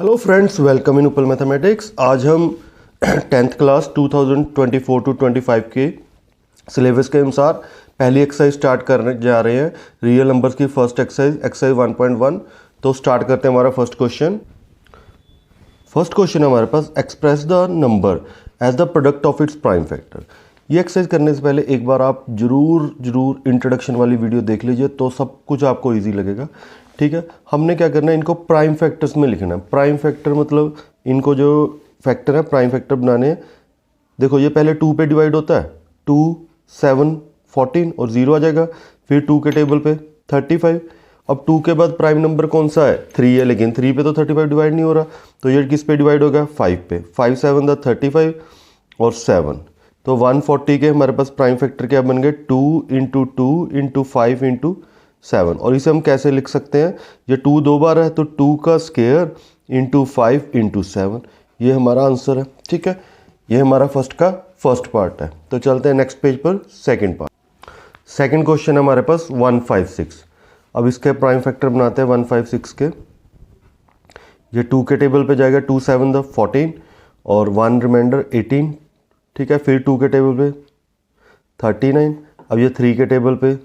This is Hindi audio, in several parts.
हेलो फ्रेंड्स, वेलकम इन उपल मैथमेटिक्स। आज हम 10th क्लास 2024 टू 25 के सिलेबस के अनुसार पहली एक्सरसाइज स्टार्ट करने जा रहे हैं। रियल नंबर्स की फर्स्ट एक्सरसाइज 1.1। तो स्टार्ट करते हैं हमारा फर्स्ट क्वेश्चन। फर्स्ट क्वेश्चन है हमारे पास, express the number as the product of its prime factor. ये एक्सरसाइज करने से पहले एक बार आप जरूर इंट्रोडक्शन वाली वीडियो देख लीजिए, तो सब कुछ आपको ईजी लगेगा। ठीक है, हमने क्या करना है, इनको प्राइम फैक्टर्स में लिखना है। प्राइम फैक्टर मतलब इनको जो फैक्टर है प्राइम फैक्टर बनाने हैं। देखो ये पहले 2 पे डिवाइड होता है, 2, 7, 14 और 0 आ जाएगा। फिर 2 के टेबल पे 35। अब 2 के बाद प्राइम नंबर कौन सा है, 3 है, लेकिन 3 पे तो 35 डिवाइड नहीं हो रहा, तो ये किस पे डिवाइड होगा, 5 पे। 5 7 द 35 और 7, तो 140 के हमारे पास प्राइम फैक्टर क्या बन गए, 2 इंटू 2 इंटू 5 इंटू 7। और इसे हम कैसे लिख सकते हैं, ये 2 दो बार है तो 2 का स्क्वायर इंटू 5 इंटू 7, ये हमारा आंसर है। ठीक है, ये हमारा फर्स्ट पार्ट है। तो चलते हैं नेक्स्ट पेज पर, सेकंड पार्ट। सेकंड क्वेश्चन है हमारे पास 156। अब इसके प्राइम फैक्टर बनाते हैं 156 के। ये 2 के टेबल पे जाएगा, 2 7 द 14 और 1 रिमाइंडर 18। ठीक है, फिर 2 के टेबल पे 39। अब ये 3 के टेबल पे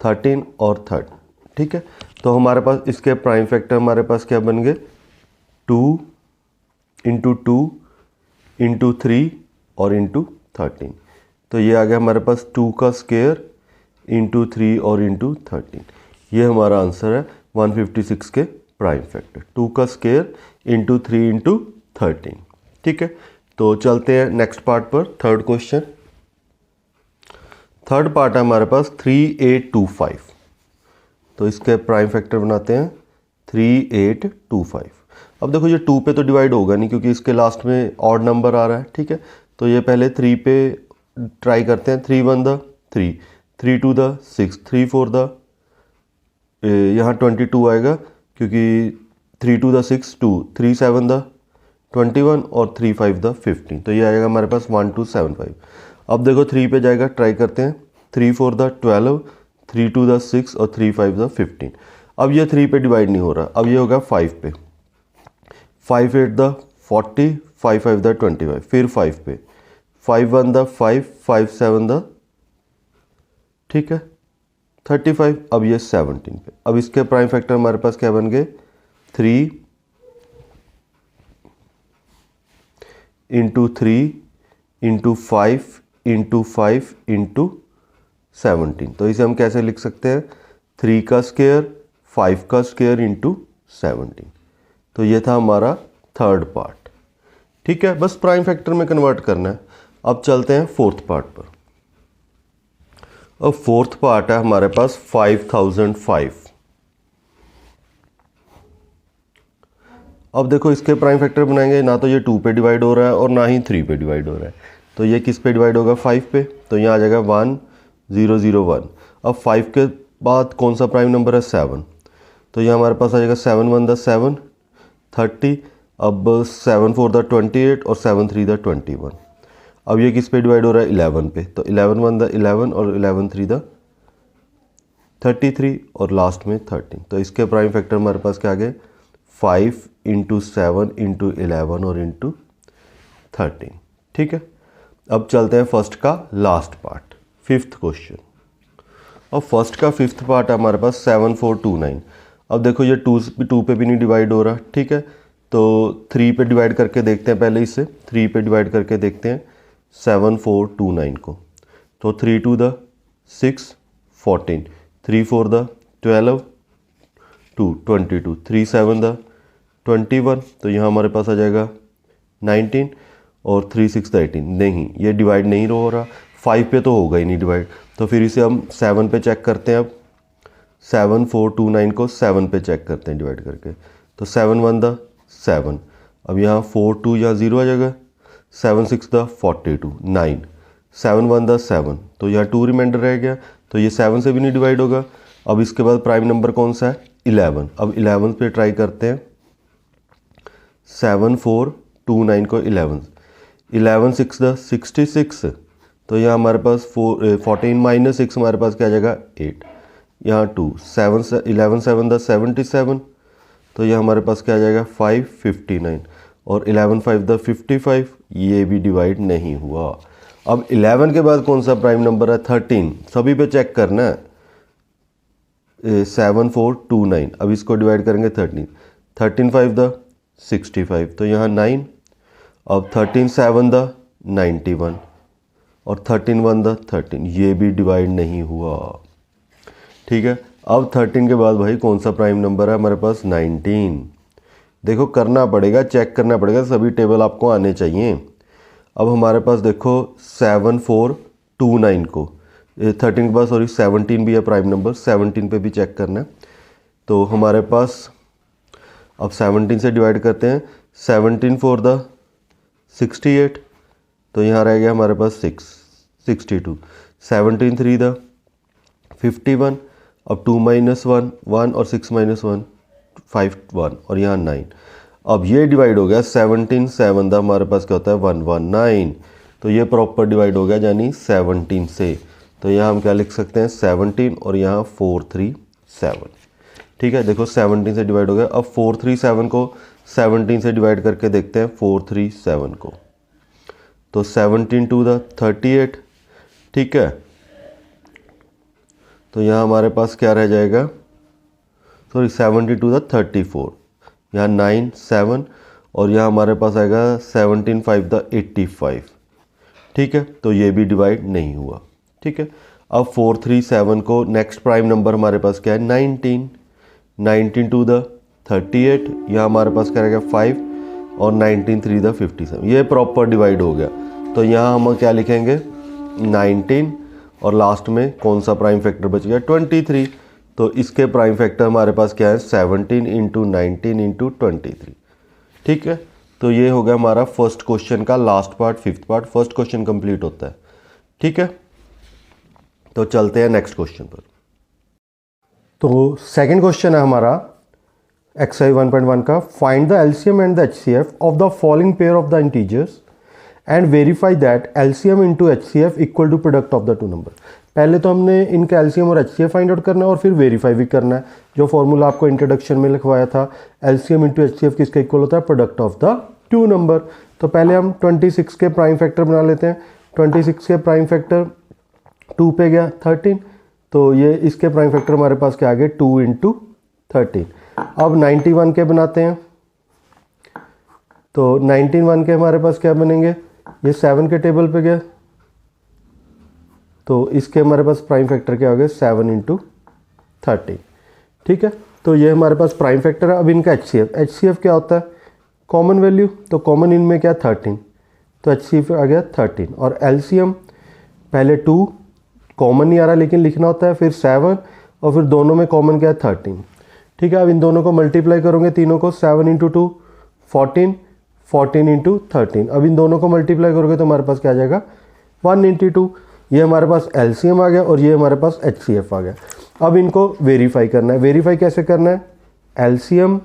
13 और 3। ठीक है, तो हमारे पास इसके प्राइम फैक्टर हमारे पास क्या बन गए, 2 इंटू 2 इंटू 3 और इंटू 13। तो ये आ गया हमारे पास 2 का स्क्वायर इंटू 3 और इंटू 13। ये हमारा आंसर है 156 के प्राइम फैक्टर, 2 का स्क्वायर इंटू 3 इंटू 13। ठीक है, तो चलते हैं नेक्स्ट पार्ट पर, थर्ड क्वेश्चन। थर्ड पार्ट है हमारे पास 3825। तो इसके प्राइम फैक्टर बनाते हैं 3825। अब देखो ये 2 पे तो डिवाइड होगा नहीं क्योंकि इसके लास्ट में ऑड नंबर आ रहा है। ठीक है, तो ये पहले 3 पे ट्राई करते हैं। 3 1 द 3, 3 2 द 6, 3 4 द यहाँ 22 आएगा क्योंकि 3 2 द 6 2, 3 7 द 21 और 3 5 द 15। तो ये आएगा हमारे पास 1275। अब देखो 3 पे जाएगा, ट्राई करते हैं। 3 4 द 12, 3 2 द 6 और 3 5 द 15। अब ये 3 पे डिवाइड नहीं हो रहा, अब ये होगा 5 पे। 5 8 द 40, 5 5 द 25, फिर 5 पे। 5 1 द 5, 5 7 द, ठीक है, 35। अब ये 17 पे। अब इसके प्राइम फैक्टर हमारे पास क्या बन गए, 3 इंटू 3 इंटू 5 इंटू 5 इंटू 17। तो इसे हम कैसे लिख सकते हैं, 3 का स्क्वायर 5 का स्क्वायर इंटू 17। तो ये था हमारा थर्ड पार्ट। ठीक है, बस प्राइम फैक्टर में कन्वर्ट करना है। अब चलते हैं फोर्थ पार्ट पर। अब फोर्थ पार्ट है हमारे पास 5005। अब देखो इसके प्राइम फैक्टर बनाएंगे, ना तो ये 2 पे डिवाइड हो रहा है और ना ही 3 पे डिवाइड हो रहा है, तो ये किस पे डिवाइड होगा, 5 पे। तो यहाँ आ जाएगा 1001। अब 5 के बाद कौन सा प्राइम नंबर है, 7। तो यहाँ हमारे पास आ जाएगा 7 1 द 7, 30। अब 7 4 द 28 और 7 3 द 21। अब ये किस पे डिवाइड हो रहा है, 11 पे। तो 11 1 द 11 और 11 3 द 33 और लास्ट में 13। तो इसके प्राइम फैक्टर हमारे पास क्या आ गए, 5 इंटू 7 इंटू 11 और इंटू 13। ठीक है, अब चलते हैं फर्स्ट का लास्ट पार्ट, फिफ्थ क्वेश्चन। अब फर्स्ट का फिफ्थ पार्ट है हमारे पास 7429। अब देखो ये 2 पे भी नहीं डिवाइड हो रहा। ठीक है, तो 3 पे डिवाइड करके देखते हैं, पहले इसे 3 पे डिवाइड करके देखते हैं 7429 को। तो 3 2 द 6 14, 3 4 द 12 2 22, 3 7 द 21। तो यहाँ हमारे पास आ जाएगा 19 और 3 6 द 18। नहीं, ये डिवाइड नहीं हो रहा, 5 पे तो होगा ही नहीं डिवाइड, तो फिर इसे हम 7 पे चेक करते हैं। अब 7429 को 7 पे चेक करते हैं डिवाइड करके। तो 7 1 द 7, अब यहाँ 4 2 यहाँ 0 आ जाएगा। 7 6 द 42, 9, 7 1 द 7, तो यहाँ 2 रिमाइंडर रह गया, तो ये 7 से भी नहीं डिवाइड होगा। अब इसके बाद प्राइम नंबर कौन सा है, 11। अब 11 पे ट्राई करते हैं। 7429 को 11 6 द 66, तो यहाँ हमारे पास 14 माइनस 6 हमारे पास क्या आ जाएगा, 8। यहाँ 2 7 11 7 द 77, तो ये हमारे पास क्या आ जाएगा 559 और 11 5 द 55, ये भी डिवाइड नहीं हुआ। अब 11 के बाद कौन सा प्राइम नंबर है 13, सभी पे चेक करना है। 7429, अब इसको डिवाइड करेंगे 13, 13 5 द 65, तो यहाँ 9, अब 13 7 द 91 और 13 1 द 13, ये भी डिवाइड नहीं हुआ। ठीक है, अब 13 के बाद भाई कौन सा प्राइम नंबर है हमारे पास 19। देखो करना पड़ेगा, चेक करना पड़ेगा, सभी टेबल आपको आने चाहिए। अब हमारे पास देखो 7429 को 13 के बाद 17 भी है प्राइम नंबर, 17 पे भी चेक करना है। तो हमारे पास अब 17 से डिवाइड करते हैं, 17 4 द 68, तो यहाँ रह गया हमारे पास 62, 17 3 द 51, अब 2 माइनस 1 1 और 6 माइनस 1 5 1 और यहाँ 9। अब ये डिवाइड हो गया 17 7 द हमारे पास क्या होता है 119, तो ये प्रॉपर डिवाइड हो गया यानी 17 से। तो यहाँ हम क्या लिख सकते हैं 17 और यहाँ 437। ठीक है, देखो 17 से डिवाइड हो गया। अब 437 को 17 से डिवाइड करके देखते हैं 437 को, तो 17 2 द 38। ठीक है, तो यहाँ हमारे पास क्या रह जाएगा 70 2 द 34, यहाँ 9 7 और यहाँ हमारे पास आएगा 17 5 द 85। ठीक है, तो ये भी डिवाइड नहीं हुआ। ठीक है, अब 437 को नेक्स्ट प्राइम नंबर हमारे पास क्या है 19, 19 2 द 38, यहाँ हमारे पास क्या रहेगा 5 और 19 3 द 57, ये प्रॉपर डिवाइड हो गया। तो यहाँ हम क्या लिखेंगे 19 और लास्ट में कौन सा प्राइम फैक्टर बच गया 23, तो इसके प्राइम फैक्टर हमारे पास क्या है 17 इंटू 19 इंटू 23। ठीक है, तो ये हो गया हमारा फर्स्ट क्वेश्चन का last part, fifth part. First question complete होता है। ठीक है, तो चलते हैं नेक्स्ट क्वेश्चन पर। तो सेकंड क्वेश्चन है हमारा एक्सरसाइज 1.1 का, find the LCM and the HCF of the following pair of the integers and verify that LCM into HCF equal to product of the two number. पहले तो हमने इनका एलसीएम और एचसीएफ फाइंड आउट करना है और फिर वेरीफाई भी करना है। जो फॉर्मूला आपको इंट्रोडक्शन में लिखवाया था, एलसीएम इंटू एचसीएफ किसका इक्वल होता है product of the two number. तो पहले हम 26 के प्राइम फैक्टर बना लेते हैं। 26 के प्राइम फैक्टर 2 पे गया 13, तो ये इसके प्राइम फैक्टर हमारे पास क्या आ गए 2 इंटू 13। अब 91 के बनाते हैं, तो 91 के हमारे पास क्या बनेंगे, ये 7 के टेबल पे गया, तो इसके हमारे पास प्राइम फैक्टर क्या हो गया 7 इंटू 13। ठीक है, तो ये हमारे पास प्राइम फैक्टर है। अब इनका एचसीएफ क्या होता है कॉमन वैल्यू, तो कॉमन इनमें क्या 13, तो एचसीएफ आ गया 13। और एलसीएम पहले 2 कॉमन नहीं आ रहा लेकिन लिखना होता है, फिर 7 और फिर दोनों में कॉमन क्या है 13। ठीक है, अब इन दोनों को मल्टीप्लाई करोगे तीनों को, 7 इंटू 2 14, 14 इंटू 13। अब इन दोनों को मल्टीप्लाई करोगे तो हमारे पास क्या आ जाएगा 192। ये हमारे पास एलसीएम आ गया और ये हमारे पास एचसीएफ आ गया। अब इनको वेरीफाई करना है। वेरीफाई कैसे करना है, LCM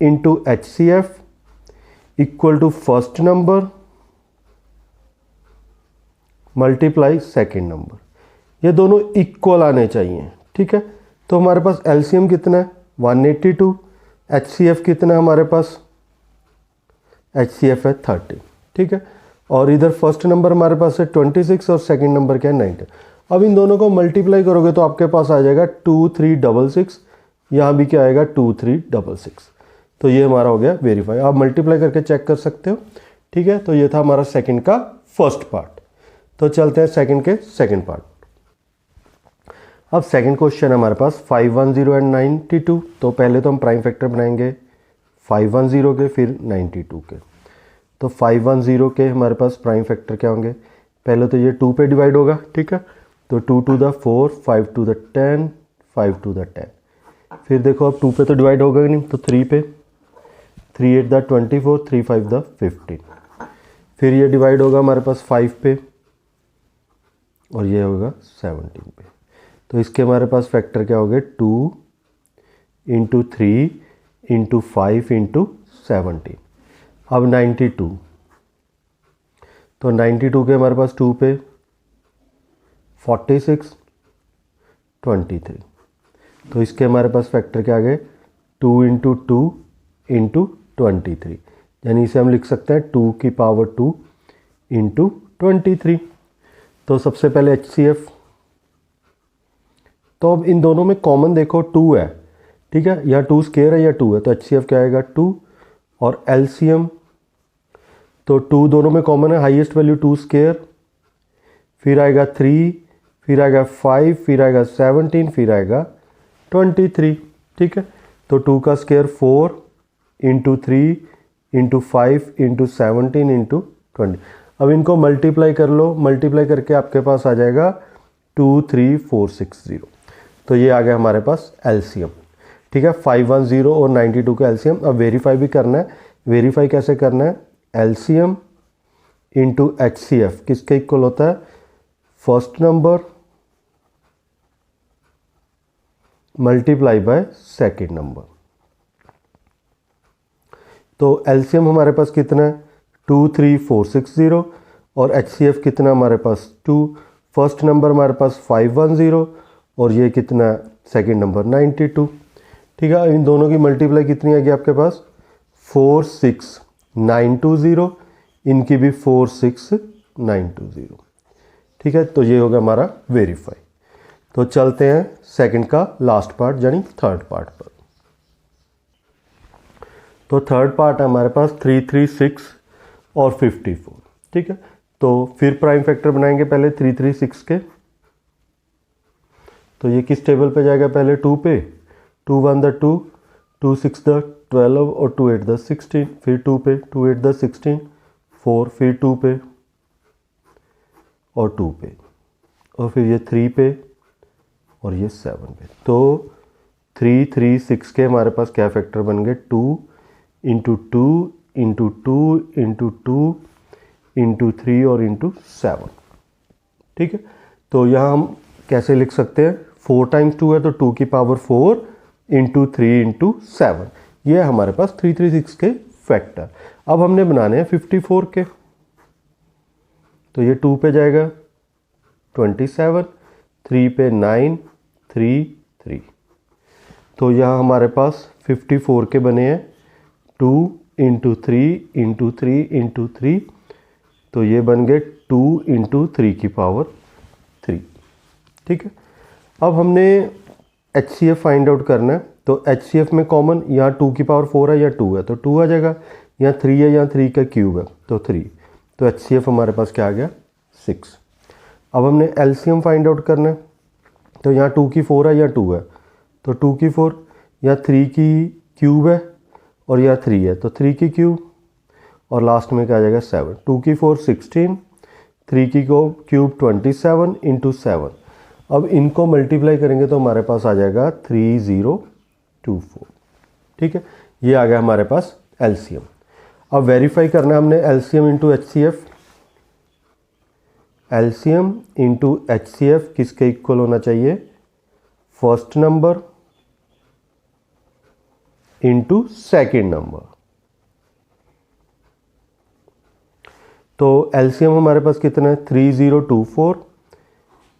into HCF equal to first number multiply second number, ये दोनों इक्वल आने चाहिए। ठीक है, तो हमारे पास एलसीएम कितना है 182, एचसीएफ कितना है हमारे पास, एचसीएफ है 30। ठीक है, और इधर फर्स्ट नंबर हमारे पास है 26 और सेकंड नंबर क्या है 19। अब इन दोनों को मल्टीप्लाई करोगे तो आपके पास आ जाएगा 2366, यहाँ भी क्या आएगा 2366। तो ये हमारा हो गया वेरीफाई। आप मल्टीप्लाई करके चेक कर सकते हो। ठीक है, तो ये था हमारा सेकंड का फर्स्ट पार्ट। तो चलते हैं सेकंड के सेकंड पार्ट। अब सेकंड क्वेश्चन है हमारे पास 510 एंड 92। तो पहले तो हम प्राइम फैक्टर बनाएंगे 510 के, फिर 92 के। तो 510 के हमारे पास प्राइम फैक्टर क्या होंगे, पहले तो ये 2 पे डिवाइड होगा। ठीक है, तो 2 to the 4, 5 to the 10, 5 to the 10। फिर देखो अब 2 पे तो डिवाइड होगा ही नहीं, तो 3 पे, 3 8 द 24, 3 5 द 15। फिर ये डिवाइड होगा हमारे पास 5 पे और ये होगा 17 पे। तो इसके हमारे पास फैक्टर क्या हो गए 2 इंटू 3 इंटू 5 इंटू 17। अब 92, तो 92 के हमारे पास 2 पे 46 23। तो इसके हमारे पास फैक्टर क्या आ गए 2 इंटू 2 इंटू 23, यानी इसे हम लिख सकते हैं 2 की पावर 2 इंटू 23। तो सबसे पहले HCF, तो अब इन दोनों में कॉमन देखो 2 है, ठीक है, या 2 स्क्वायर है या 2 है, तो HCF क्या आएगा 2। और LCM, तो 2 दोनों में कॉमन है, हाईएस्ट वैल्यू 2 स्क्वायर, फिर आएगा 3, फिर आएगा 5, फिर आएगा 17, फिर आएगा 23, ठीक है। तो 2 का square 4 into 3 into 5 into 17 into 20। अब इनको मल्टीप्लाई कर लो, मल्टीप्लाई करके आपके पास आ जाएगा 23460। तो ये आ गया हमारे पास LCM, ठीक है। 510 और 92 का LCM। अब वेरीफाई भी करना है। वेरीफाई कैसे करना है? LCM इंटू HCF किसके इक्वल होता है? First number multiply by second number. तो LCM हमारे पास कितना है? 23460 और HCF कितना हमारे पास? 2। फर्स्ट नंबर हमारे पास 510 और ये कितना? सेकेंड नंबर 92, ठीक है। इन दोनों की मल्टीप्लाई कितनी आ गई आपके पास? 46920, इनकी भी 46920, ठीक है। तो ये होगा हमारा वेरीफाई। तो चलते हैं सेकंड का लास्ट पार्ट यानी थर्ड पार्ट पर। तो थर्ड पार्ट है हमारे पास 336 और 54, ठीक है। तो फिर प्राइम फैक्टर बनाएंगे पहले 336 के। तो ये किस टेबल पे जाएगा? पहले 2 पे, 2 1 द 2, 2 6 द 12 और 2 8 द 16, फिर 2 पे, 2 8 द 16, 4, फिर 2 पे और 2 पे, और फिर ये 3 पे और ये 7 पे। तो 336 के हमारे पास क्या फैक्टर बन गए? 2 इंटू 2 इंटू 2 इंटू 2 इंटू 3 और इंटू 7, ठीक है। तो यहाँ हम कैसे लिख सकते हैं? 4 टाइम्स 2 है तो 2 की पावर 4 इंटू 3 इंटू 7, ये है हमारे पास 336 के फैक्टर। अब हमने बनाने हैं 54 के। तो ये 2 पे जाएगा 27, 3 पे 9, 3 3। तो यहाँ हमारे पास 54 के बने हैं 2 इंटू 3 इंटू 3 इंटू 3, तो ये बन गए 2 इंटू 3 की पावर 3, ठीक है। अब हमने HCF फाइंड आउट करना है। तो HCF में कॉमन यहाँ 2 की पावर 4 है या 2 है, तो 2 आ जाएगा। यहाँ 3 है, यहाँ 3 का क्यूब है तो 3। तो HCF हमारे पास क्या आ गया? 6। अब हमने LCM फाइंड आउट करना है। तो यहाँ 2 की 4 है या 2 है, तो 2 की 4, यहाँ 3 की क्यूब है और यहाँ 3 है तो 3 की क्यूब, और लास्ट में क्या आ जाएगा? 7। 2 की 4 16, 3 की क्यूब 27 इंटू 7। अब इनको मल्टीप्लाई करेंगे तो हमारे पास आ जाएगा 3024, ठीक है। ये आ गया हमारे पास LCM। अब वेरीफाई करना है हमने LCM into HCF। LCM into HCF किसके इक्वल होना चाहिए? First number into second number. तो LCM हमारे पास कितना है? 3024।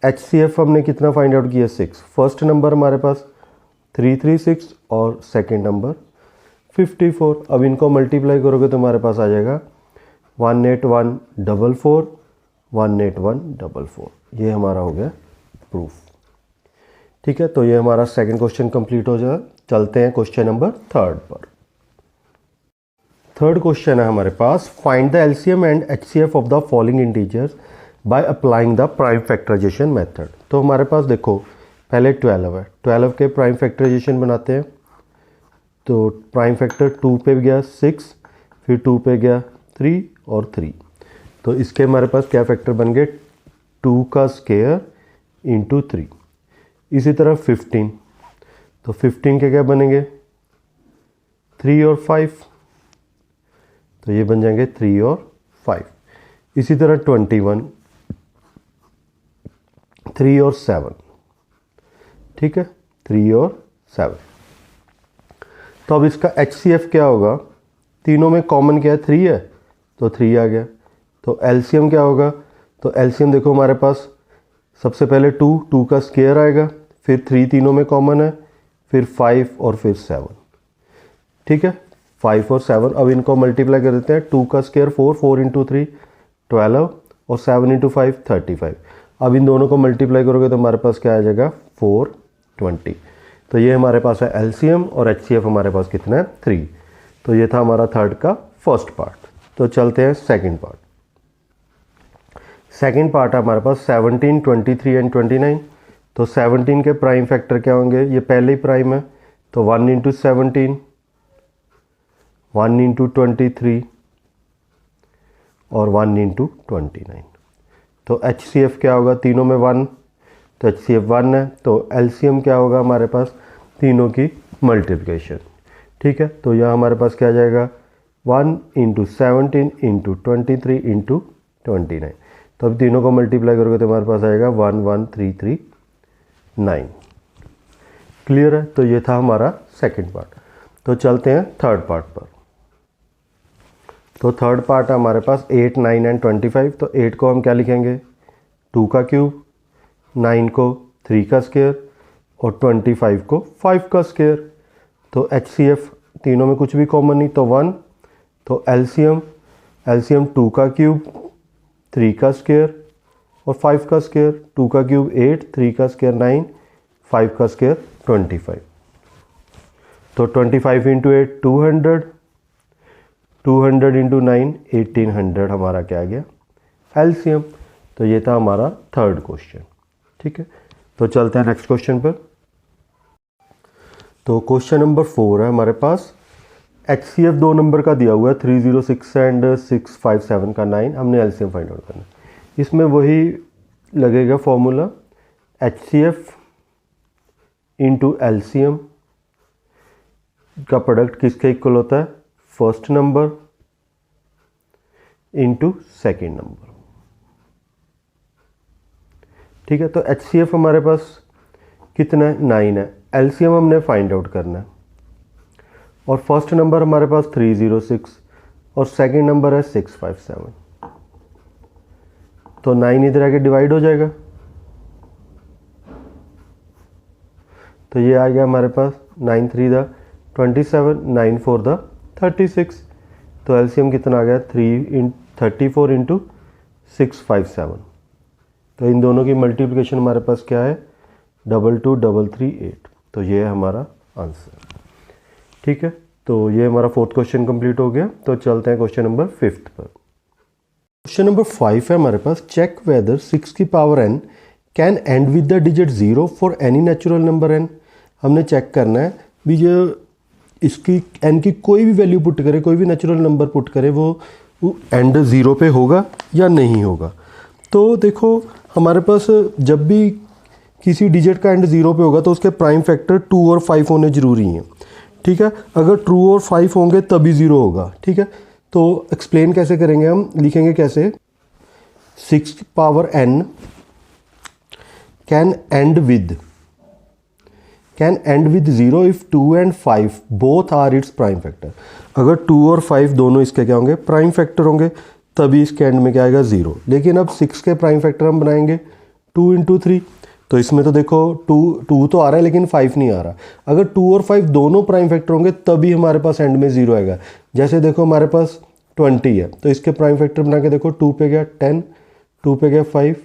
HCF हमने कितना फाइंड आउट किया? 6। फर्स्ट नंबर हमारे पास 336 और सेकेंड नंबर 54। अब इनको मल्टीप्लाई करोगे तो हमारे पास आ जाएगा 18144, 18144। ये हमारा हो गया प्रूफ, ठीक है। तो ये हमारा सेकंड क्वेश्चन कंप्लीट हो जाए। चलते हैं क्वेश्चन नंबर थर्ड पर। थर्ड क्वेश्चन है हमारे पास, find the LCM and HCF of the following integers by applying the prime factorization method. तो हमारे पास देखो पहले 12 है, 12 के प्राइम फैक्टराइजेशन बनाते हैं। तो प्राइम फैक्टर 2 पे गया 6, फिर 2 पे गया 3 और 3। तो इसके हमारे पास क्या फैक्टर बन गए? 2 का स्क्वायर इंटू 3। इसी तरह 15, तो 15 के क्या बनेंगे? 3 और 5, तो ये बन जाएंगे 3 और 5। इसी तरह 21, 3 और 7, ठीक है, 3 और 7। तो अब इसका HCF क्या होगा? तीनों में कॉमन क्या है? 3 है तो 3 आ गया। तो LCM क्या होगा? तो LCM देखो हमारे पास सबसे पहले 2 का स्क्वायर आएगा, फिर 3 तीनों में कॉमन है, फिर 5 और फिर 7, ठीक है। 5 और 7, अब इनको मल्टीप्लाई कर देते हैं। 2 का स्क्वायर 4, 4 इंटू 3 12 और 7 इंटू 5 35। अब इन दोनों को मल्टीप्लाई करोगे तो हमारे पास क्या आ जाएगा 420। तो ये हमारे पास है एलसीएम और एचसीएफ हमारे पास कितना है 3। तो ये था हमारा थर्ड का फर्स्ट पार्ट। तो चलते हैं सेकंड पार्ट। सेकंड पार्ट है हमारे पास 17, 23 एंड 29। तो 17 के प्राइम फैक्टर क्या होंगे, ये पहले ही प्राइम है तो 1 इंटू 17, 1 इंटू 23 और 1 इंटू 29। तो एच सी एफ क्या होगा, तीनों में 1, तो एच सी एफ 1 है। तो एलसीएम क्या होगा हमारे पास, तीनों की मल्टीप्लिकेशन। ठीक है, तो यहाँ हमारे पास क्या आ जाएगा 1 इंटू 17 इंटू 23 इंटू 29। तो अब तीनों को मल्टीप्लाई करोगे तो हमारे पास आएगा 11339। क्लियर है। तो ये था हमारा सेकंड पार्ट। तो चलते हैं थर्ड पार्ट पर। तो थर्ड पार्ट है हमारे पास 8, 9 एंड 25। तो 8 को हम क्या लिखेंगे 2 का क्यूब, 9 को 3 का स्क्वायर और 25 को 5 का स्क्वायर। तो एच सी एफ तीनों में कुछ भी कॉमन नहीं तो 1। तो एलसीएम 2 का क्यूब, 3 का स्क्वायर और 5 का स्क्वायर। 2 का क्यूब 8, 3 का स्क्वायर 9, 5 का स्क्वायर 25। तो 25 इंटू 8 200, 200 इंटू 9 1800 हमारा क्या आ गया एलसीएम। तो ये था हमारा थर्ड क्वेश्चन। ठीक है, तो चलते हैं नेक्स्ट क्वेश्चन पर। तो क्वेश्चन नंबर 4 है हमारे पास। एच सी एफ 2 नंबर का दिया हुआ है 306 एंड 657 का 9। हमने एलसीएम फाइंड आउट करना है। इसमें वही लगेगा formula, H C F into LCM का प्रोडक्ट किसके इक्वल होता है, first number into second number. ठीक है, तो एच सी एफ हमारे पास कितना है 9 है, एलसीएम हमने फाइंड आउट करना है। और फर्स्ट नंबर हमारे पास 306 और सेकंड नंबर है 657। तो 9 इधर आके डिवाइड हो जाएगा। तो ये आ गया हमारे पास 9 3 दा 27, 9 4 दा 36। तो एलसीएम कितना आ गया 34 इंटू 657। तो इन दोनों की मल्टीप्लिकेशन हमारे पास क्या है 22338। तो ये है हमारा आंसर। ठीक है, तो ये हमारा फोर्थ क्वेश्चन कंप्लीट हो गया। तो चलते हैं क्वेश्चन नंबर 5 पर। क्वेश्चन नंबर 5 है हमारे पास, चेक वेदर 6 की power n can end with the digit 0 for any natural number n। हमने चेक करना है भी जो इसकी n की कोई भी वैल्यू पुट करे, कोई भी नेचुरल नंबर पुट करे, वो एंड 0 पे होगा या नहीं होगा। तो देखो हमारे पास जब भी किसी डिजिट का एंड 0 पे होगा तो उसके प्राइम फैक्टर 2 और 5 होने ज़रूरी हैं। ठीक है, अगर ट्रू और 5 होंगे तभी 0 होगा। ठीक है, तो एक्सप्लेन कैसे करेंगे, हम लिखेंगे कैसे 6 power n can end with 0 if 2 and 5 both are its prime factor. अगर 2 और 5 दोनों इसके क्या होंगे प्राइम फैक्टर होंगे तभी इसके एंड में क्या आएगा 0। लेकिन अब 6 के प्राइम फैक्टर हम बनाएंगे 2 इंटू 3। तो इसमें तो देखो 2 तो आ रहा है लेकिन 5 नहीं आ रहा। अगर 2 और 5 दोनों प्राइम फैक्टर होंगे तभी हमारे पास एंड में 0 आएगा। जैसे देखो हमारे पास 20 है तो इसके प्राइम फैक्टर बना के देखो 2 पे गया 10, 2 पे गया 5।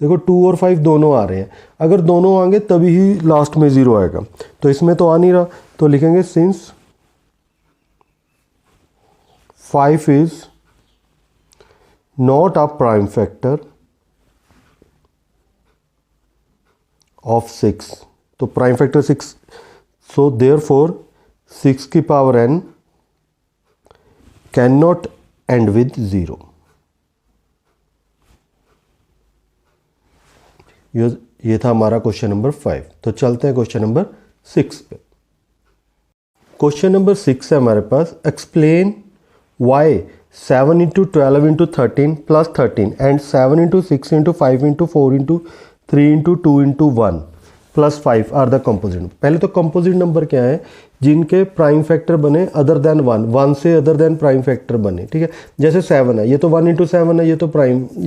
देखो 2 और 5 दोनों आ रहे हैं, अगर दोनों आएंगे तभी ही लास्ट में 0 आएगा। तो इसमें तो आ नहीं रहा, तो लिखेंगे since 5 is not a prime factor of 6। तो प्राइम फैक्टर 6, सो देयरफॉर 6 की power n can not and with 0। ये था हमारा क्वेश्चन नंबर 5। तो चलते हैं क्वेश्चन नंबर 6 पे। क्वेश्चन नंबर 6 है हमारे पास, explain why 7 into 12 into 13 plus 13 and 7 into 6 into 5 into 4 into 3 into 2 into 1 plus 5 are the composite number. पहले तो कंपोजिट नंबर क्या है, जिनके प्राइम फैक्टर बने अदर देन 1 से अदर देन प्राइम फैक्टर बने। ठीक है, जैसे 7 है, ये तो 1 इंटू 7 है, ये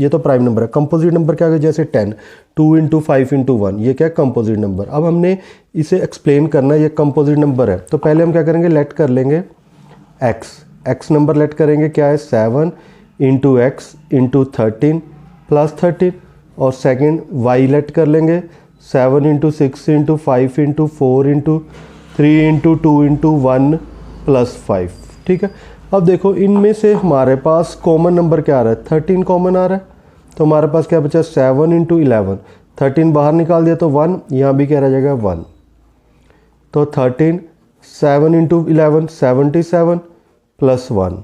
तो प्राइम नंबर है। कंपोजिट नंबर क्या है, जैसे 10, 2 इंटू 5 इंटू 1, ये क्या है कंपोजिट नंबर। अब हमने इसे एक्सप्लेन करना है, ये कंपोजिट नंबर है। तो पहले हम क्या करेंगे, लेट कर लेंगे एक्स नंबर लेट करेंगे, क्या है 7 इंटू एक्स इंटू 13 प्लस 13, और सेकेंड वाई लेट कर लेंगे 7 into 6 into 5 into 4 into 3 into 2 into 1 plus 5। ठीक है, अब देखो इनमें से हमारे पास कॉमन नंबर क्या आ रहा है, 13 कॉमन आ रहा है, तो हमारे पास क्या बचा 7 इंटू 11, 13 बाहर निकाल दिया तो 1, यहाँ भी क्या रह जाएगा 1, तो 13 7 इंटू 11 77 प्लस 1,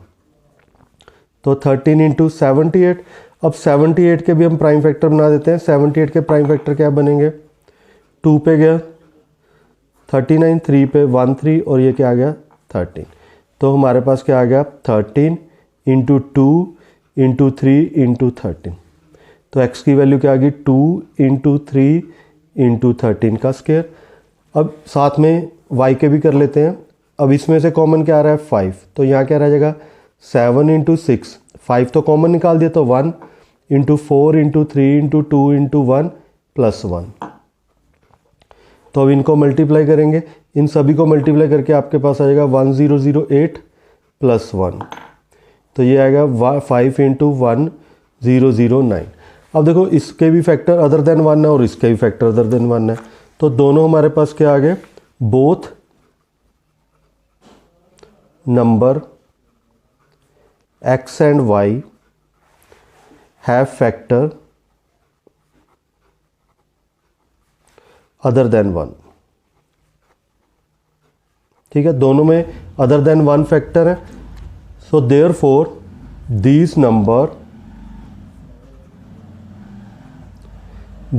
तो 13 इंटू 78। अब 78 के भी हम प्राइम फैक्टर बना देते हैं। 78 के प्राइम फैक्टर क्या बनेंगे, 2 पे गया 39, 3 पे 1 3, और ये क्या आ गया 13, तो हमारे पास क्या आ गया 13 इंटू 2 इंटू 3 इंटू 13, तो x की वैल्यू क्या आ गई 2 इंटू 3 इंटू 13 का स्क्वायर। अब साथ में y के भी कर लेते हैं। अब इसमें से कॉमन क्या आ रहा है 5, तो यहाँ क्या रह जाएगा 7 इंटू 6, 5 तो कॉमन निकाल दिया तो 1 into 4 into 3 into 2 into 1 plus 1। तो अब इनको मल्टीप्लाई करेंगे, इन सभी को मल्टीप्लाई करके आपके पास आ जाएगा 1008 प्लस 1, तो ये आएगा 5 इंटू 1009। अब देखो इसके भी फैक्टर अदर देन 1 है और इसके भी फैक्टर अदर देन 1 है, तो दोनों हमारे पास क्या आ गए, both number x and y have factor other than 1। ठीक है, दोनों में अदर देन 1 फैक्टर है, so therefore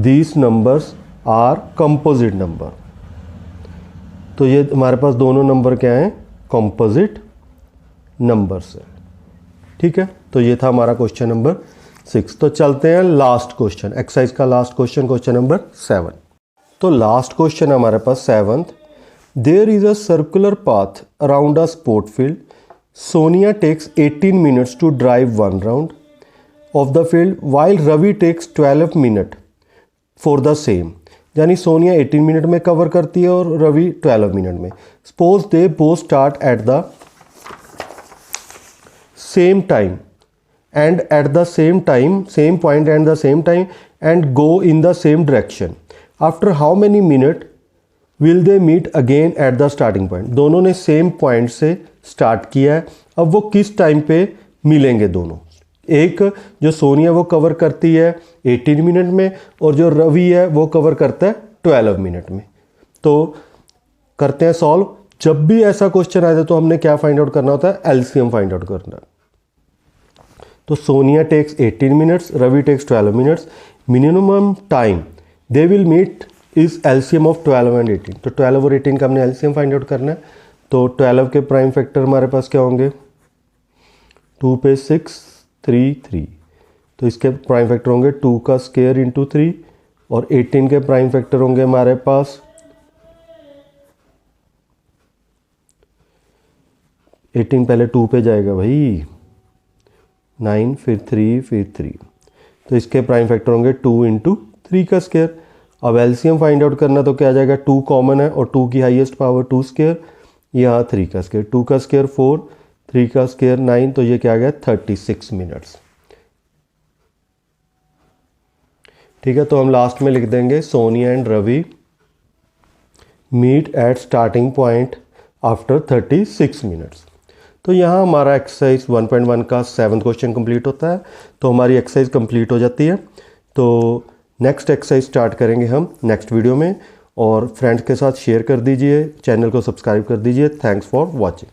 these numbers are composite number. तो ये हमारे पास दोनों नंबर क्या हैं, कंपोजिट नंबर्स है। ठीक है, तो ये था हमारा क्वेश्चन नंबर 6। तो चलते हैं लास्ट क्वेश्चन, एक्सरसाइज का लास्ट क्वेश्चन, क्वेश्चन नंबर 7। तो लास्ट क्वेश्चन है हमारे पास 7th। There is a circular path around a sport field. Sonia takes 18 minutes to drive 1 round of the field while Ravi takes 12 minutes for the same. यानी सोनिया 18 मिनट में कवर करती है और रवि 12 मिनट में। Suppose they both start at the same time and eight the same time, same point and the same time and go in the same direction. After how many minute will they meet again at the starting point. दोनों ने सेम पॉइंट से स्टार्ट किया है, अब वो किस टाइम पे मिलेंगे दोनों। एक जो सोनिया वो कवर करती है 18 मिनट में और जो रवि है वो कवर करता है 12 मिनट में। तो करते हैं सॉल्व। जब भी ऐसा क्वेश्चन आए तो हमने क्या फाइंड आउट करना होता है, एलसीएम फाइंड आउट करना है। तो Sonia takes 18 minutes, Ravi takes 12 minutes, minimum time they will meet is LCM of 12 and 18। तो 12 और 18 का हमने एलसीएम फाइंड आउट करना है। तो 12 के प्राइम फैक्टर हमारे पास क्या होंगे, 2 पे 6 3 3, तो इसके प्राइम फैक्टर होंगे 2 का स्क्वायर इंटू 3, और 18 के प्राइम फैक्टर होंगे हमारे पास 18 पहले 2 पे जाएगा भाई, 9 फिर 3 फिर 3, तो इसके प्राइम फैक्टर होंगे 2 इंटू 3 का स्क्वायर। अब एलसीएम फाइंड आउट करना तो क्या आ जाएगा, 2 कॉमन है और 2 की हाईएस्ट पावर 2 स्क्वायर, यहाँ 3 का स्क्वायर, 2 का स्क्वायर 4, 3 का स्क्वायर 9, तो ये क्या आ गया 36 मिनट्स। ठीक है, तो हम लास्ट में लिख देंगे Sonia and Ravi meet at starting point after 36 minutes. तो यहाँ हमारा एक्सरसाइज 1.1 का 7th क्वेश्चन कंप्लीट होता है। तो हमारी एक्सरसाइज कंप्लीट हो जाती है। तो नेक्स्ट एक्सरसाइज स्टार्ट करेंगे हम नेक्स्ट वीडियो में, और फ्रेंड्स के साथ शेयर कर दीजिए, चैनल को सब्सक्राइब कर दीजिए। Thanks for watching.